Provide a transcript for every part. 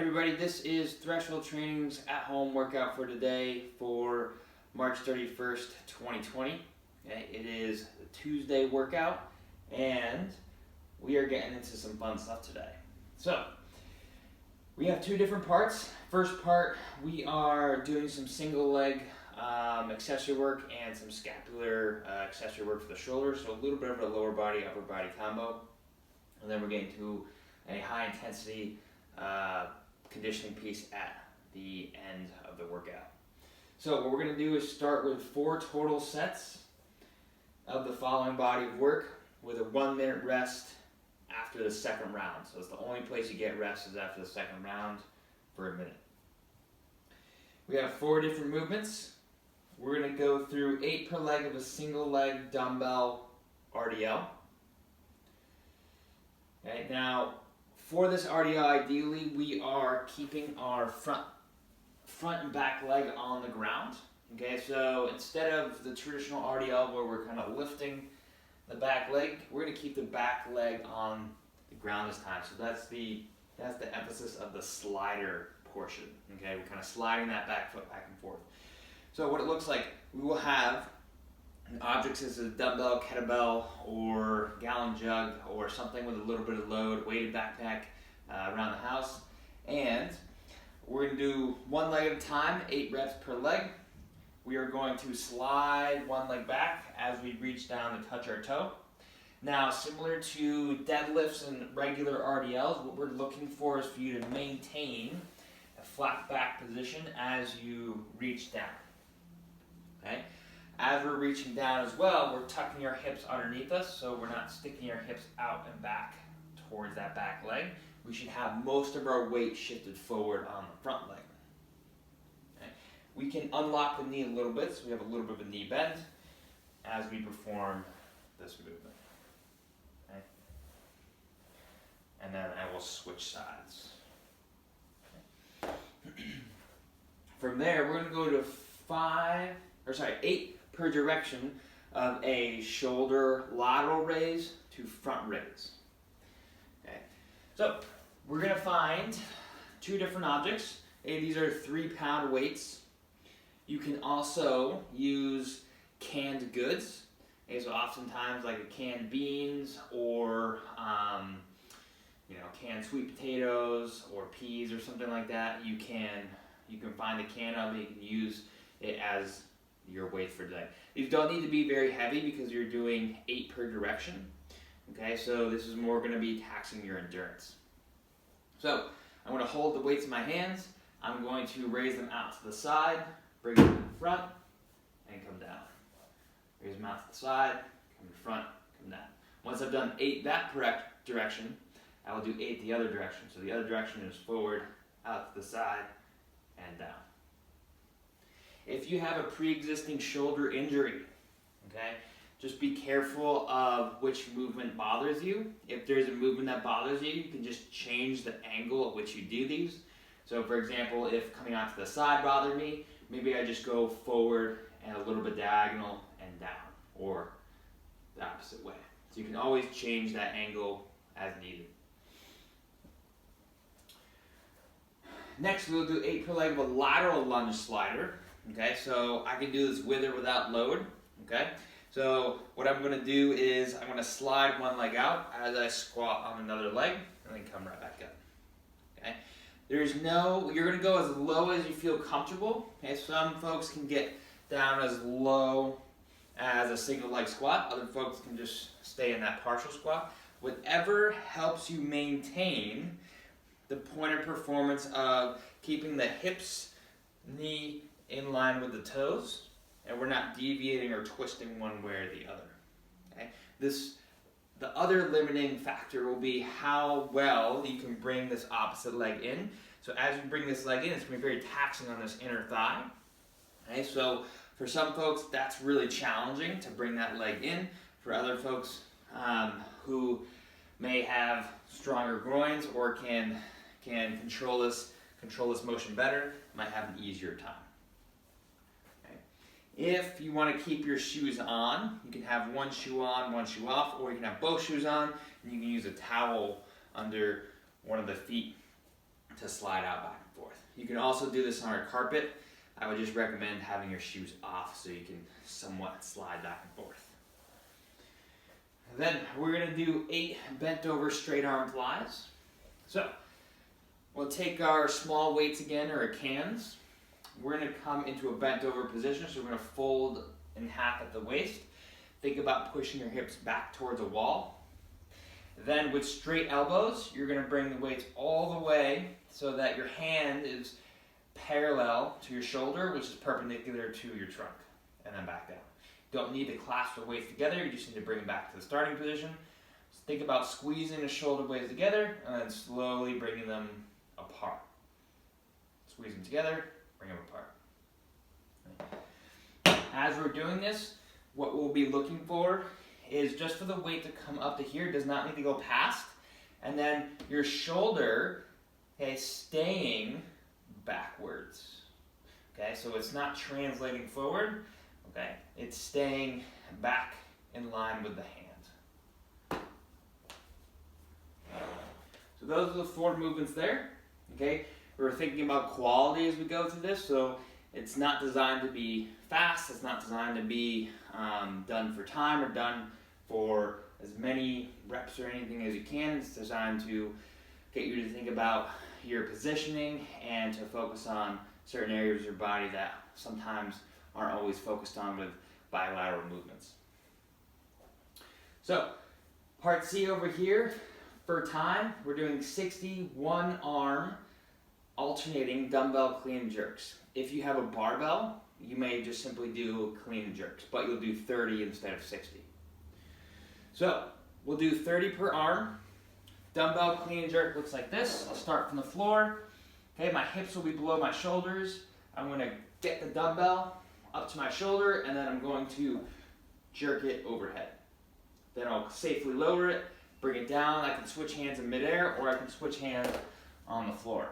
everybody, this is Threshold Training's at-home workout for today for March 31st, 2020. Okay, it is the Tuesday workout, and we are getting into some fun stuff today. So, we have two different parts. First part, we are doing some single leg accessory work and some scapular accessory work for the shoulders, so a little bit of a lower body, upper body combo. And then we're getting to a high intensity conditioning piece at the end of the workout. So what we're going to do is start with 4 total sets of the following body of work with a 1-minute rest after the second round. So it's the only place you get rest is after the second round for a minute. We have 4 different movements. We're going to go through 8 per leg of a single leg dumbbell RDL. Okay, now for this RDL, ideally we are keeping our front and back leg on the ground. Okay, so instead of the traditional RDL where we're kind of lifting the back leg, we're going to keep the back leg on the ground this time. So that's the emphasis of the slider portion. Okay, we're kind of sliding that back foot back and forth. So what it looks like, we will have objects as a dumbbell, kettlebell, or gallon jug, or something with a little bit of load, weighted backpack around the house. And we're going to do 1 leg at a time, 8 reps per leg. We are going to slide 1 leg back as we reach down to touch our toe. Now, similar to deadlifts and regular RDLs, what we're looking for is for you to maintain a flat back position as you reach down. Okay? As we're reaching down as well, we're tucking our hips underneath us, so we're not sticking our hips out and back towards that back leg. We should have most of our weight shifted forward on the front leg. Okay? We can unlock the knee a little bit, so we have a little bit of a knee bend as we perform this movement. Okay? And then I will switch sides. Okay. From there, we're going to go to 8 per direction of a shoulder lateral raise to front raise. Okay, so we're going to find 2 different objects. These are 3-pound weights. You can also use canned goods. So oftentimes like canned beans or canned sweet potatoes or peas or something like that. You can find a can of it. You can use it as your weight for today. These don't need to be very heavy because you're doing 8 per direction. Okay, so this is more going to be taxing your endurance. So I'm going to hold the weights in my hands. I'm going to raise them out to the side, bring them in front, and come down. Raise them out to the side, come in front, come down. Once I've done 8 that direction, I will do 8 the other direction. So the other direction is forward, out to the side, and down. If you have a pre-existing shoulder injury, okay, just be careful of which movement bothers you. If there's a movement that bothers you, you can just change the angle at which you do these. So for example, if coming out to the side bothered me, maybe I just go forward and a little bit diagonal and down, or the opposite way. So you can always change that angle as needed. Next, we'll do 8 per leg of a lateral lunge slider. Okay, so I can do this with or without load. Okay, so what I'm going to do is I'm going to slide 1 leg out as I squat on another leg, and then come right back up. Okay, you're going to go as low as you feel comfortable. Okay, some folks can get down as low as a single leg squat. Other folks can just stay in that partial squat. Whatever helps you maintain the point of performance of keeping the hips, knee in line with the toes, and we're not deviating or twisting one way or the other. Okay? The other limiting factor will be how well you can bring this opposite leg in. So as you bring this leg in, it's going to be very taxing on this inner thigh. Okay? So for some folks, that's really challenging to bring that leg in. For other folks who may have stronger groins or can control this motion better, might have an easier time. If you want to keep your shoes on, you can have 1 shoe on, 1 shoe off, or you can have both shoes on, and you can use a towel under one of the feet to to slide out back and forth. You can also do this on a carpet. I would just recommend having your shoes off so you can somewhat slide back and forth. And then we're going to do 8 bent over straight arm flies. So we'll take our small weights again, or our cans. We're going to come into a bent over position, so we're going to fold in half at the waist. Think about pushing your hips back towards a wall. Then with straight elbows, you're going to bring the weights all the way so that your hand is parallel to your shoulder, which is perpendicular to your trunk, and then back down. Don't need to clasp the weights together, you just need to bring them back to the starting position. So think about squeezing the shoulder blades together and then slowly bringing them apart. Squeeze them together, bring them apart. As we're doing this, what we'll be looking for is just for the weight to come up to here. It does not need to go past. And then your shoulder, okay, staying backwards. Okay, so it's not translating forward. Okay, it's staying back in line with the hand. So those are the 4 movements there. Okay, we're thinking about quality as we go through this. So it's not designed to be fast. It's not designed to be done for time or done for as many reps or anything as you can. It's designed to get you to think about your positioning and to focus on certain areas of your body that sometimes aren't always focused on with bilateral movements. So, part C over here, for time, we're doing 60 one-arm alternating dumbbell clean and jerks. If you have a barbell, you may just simply do clean and jerks, but you'll do 30 instead of 60. So, we'll do 30 per arm. Dumbbell clean and jerk looks like this. I'll start from the floor. Okay, my hips will be below my shoulders. I'm going to get the dumbbell up to my shoulder, and then I'm going to jerk it overhead. Then I'll safely lower it, bring it down. I can switch hands in midair, or I can switch hands on the floor,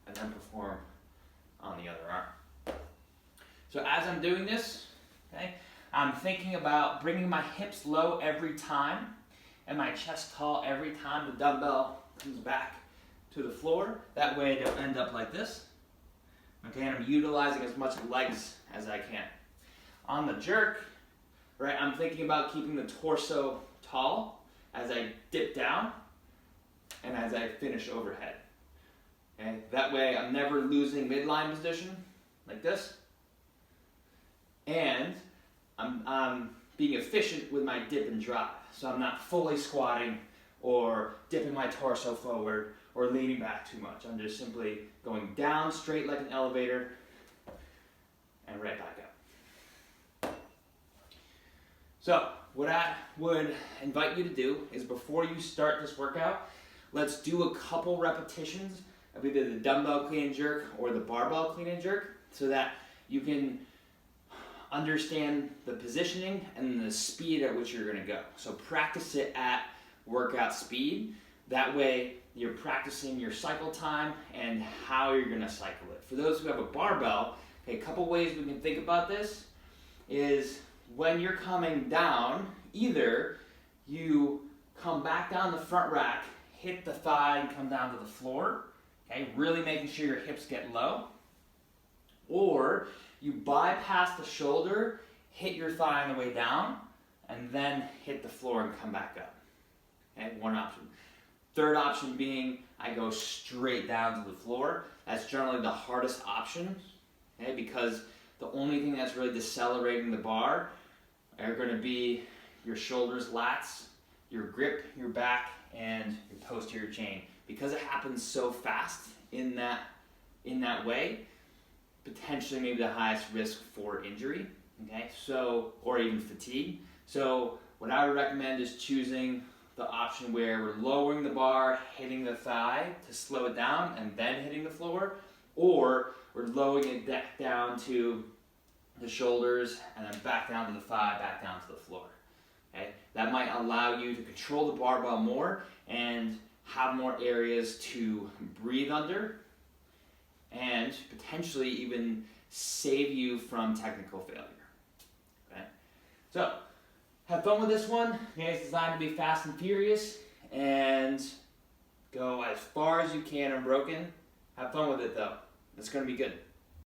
and then perform on the other arm. So as I'm doing this, okay, I'm thinking about bringing my hips low every time and my chest tall every time the dumbbell comes back to the floor. That way they'll end up like this. Okay, and I'm utilizing as much legs as I can. On the jerk, right, I'm thinking about keeping the torso tall as I dip down and as I finish overhead. Okay, that way I'm never losing midline position like this. And I'm being efficient with my dip and drop. So I'm not fully squatting or dipping my torso forward or leaning back too much. I'm just simply going down straight like an elevator and right back up. So what I would invite you to do is, before you start this workout, let's do a couple repetitions of either the dumbbell clean and jerk or the barbell clean and jerk, so that you can understand the positioning and the speed at which you're going to go. So practice it at workout speed. That way you're practicing your cycle time and how you're going to cycle it. For those who have a barbell, okay, a couple ways we can think about this is, when you're coming down, either you come back down the front rack, hit the thigh and come down to the floor, okay, really making sure your hips get low, or you bypass the shoulder, hit your thigh on the way down, and then hit the floor and come back up. Okay, one option. Third option being, I go straight down to the floor. That's generally the hardest option, okay, because the only thing that's really decelerating the bar are going to be your shoulders, lats, your grip, your back, and your posterior chain. Because it happens so fast in that way, potentially maybe the highest risk for injury, okay, so, or even fatigue. So what I would recommend is choosing the option where we're lowering the bar, hitting the thigh to slow it down, and then hitting the floor, or we're lowering it back down to the shoulders and then back down to the thigh, back down to the floor. Okay? That might allow you to control the barbell more and have more areas to breathe under, and potentially even save you from technical failure. Okay? So, have fun with this one. Okay, it's designed to be fast and furious, and Go as far as you can unbroken. Have fun with it though. It's going to be good.